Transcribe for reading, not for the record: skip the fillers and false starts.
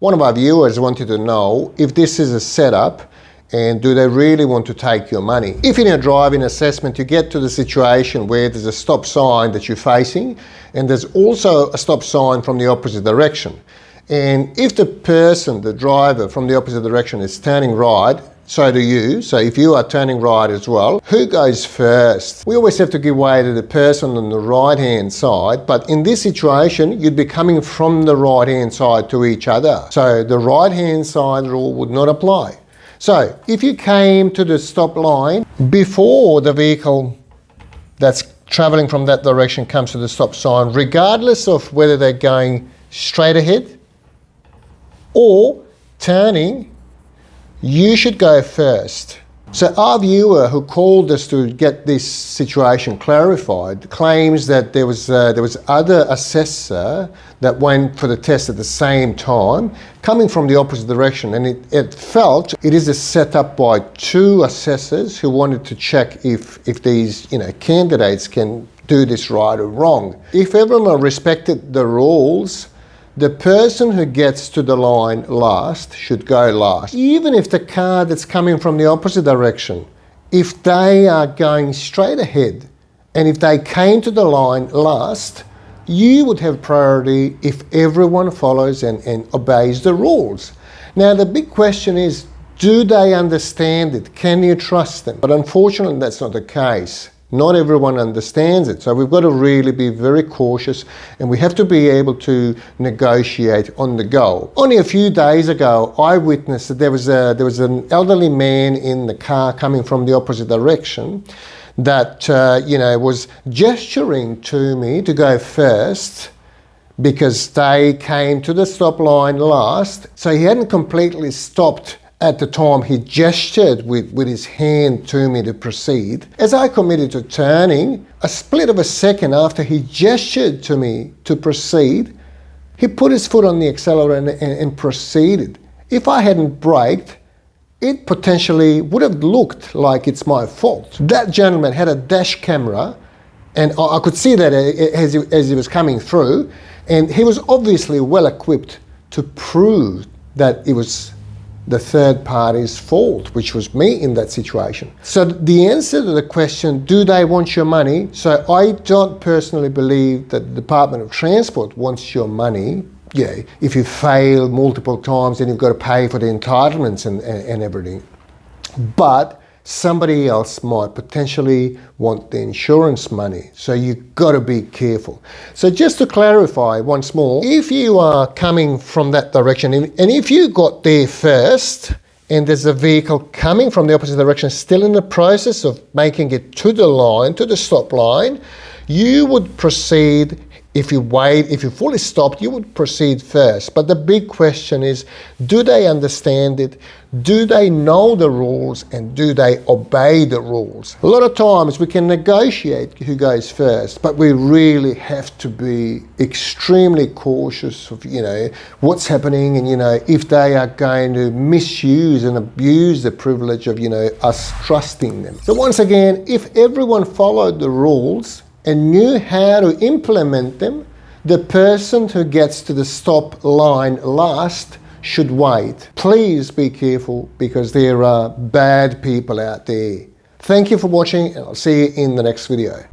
One of our viewers wanted to know if this is a setup and do they really want to take your money. If in your driving assessment you get to the situation where there's a stop sign that you're facing and there's also a stop sign from the opposite direction, and if the person, the driver from the opposite direction is turning right, so do you. So if you are turning right as well, who goes first? We always have to give way to the person on the right-hand side, but in this situation, you'd be coming from the right-hand side to each other. So the right-hand side rule would not apply. So if you came to the stop line before the vehicle that's traveling from that direction comes to the stop sign, regardless of whether they're going straight ahead or turning, you should go first. So our viewer who called us to get this situation clarified claims that there was other assessor that went for the test at the same time, coming from the opposite direction, and it felt it is a setup by two assessors who wanted to check if these candidates can do this right or wrong. If everyone respected the rules, the person who gets to the line last should go last. Even if the car that's coming from the opposite direction, if they are going straight ahead and if they came to the line last, you would have priority if everyone follows and obeys the rules. Now the big question is, do they understand it? Can you trust them? But unfortunately that's not the case. Not everyone understands it. So we've got to really be very cautious and we have to be able to negotiate on the go. Only a few days ago, I witnessed that there was an elderly man in the car coming from the opposite direction that was gesturing to me to go first because they came to the stop line last. So he hadn't completely stopped at the time. He gestured with his hand to me to proceed. As I committed to turning, a split of a second after he gestured to me to proceed, he put his foot on the accelerator and proceeded. If I hadn't braked, it potentially would have looked like it's my fault. That gentleman had a dash camera and I could see that as he was coming through, and he was obviously well equipped to prove that it was the third party's fault, which was me in that situation. So the answer to the question, do they want your money? So I don't personally believe that the Department of Transport wants your money. Yeah, if you fail multiple times, then you've got to pay for the entitlements and everything. But somebody else might potentially want the insurance money. So you've got to be careful. So just to clarify once more, if you are coming from that direction and if you got there first and there's a vehicle coming from the opposite direction still in the process of making it to the line, to the stop line, you would proceed. If you fully stopped, you would proceed first. But the big question is, do they understand it? Do they know the rules and do they obey the rules? A lot of times we can negotiate who goes first, but we really have to be extremely cautious of, what's happening and, if they are going to misuse and abuse the privilege of, us trusting them. So once again, if everyone followed the rules and knew how to implement them, the person who gets to the stop line last should wait. Please be careful because there are bad people out there. Thank you for watching and I'll see you in the next video.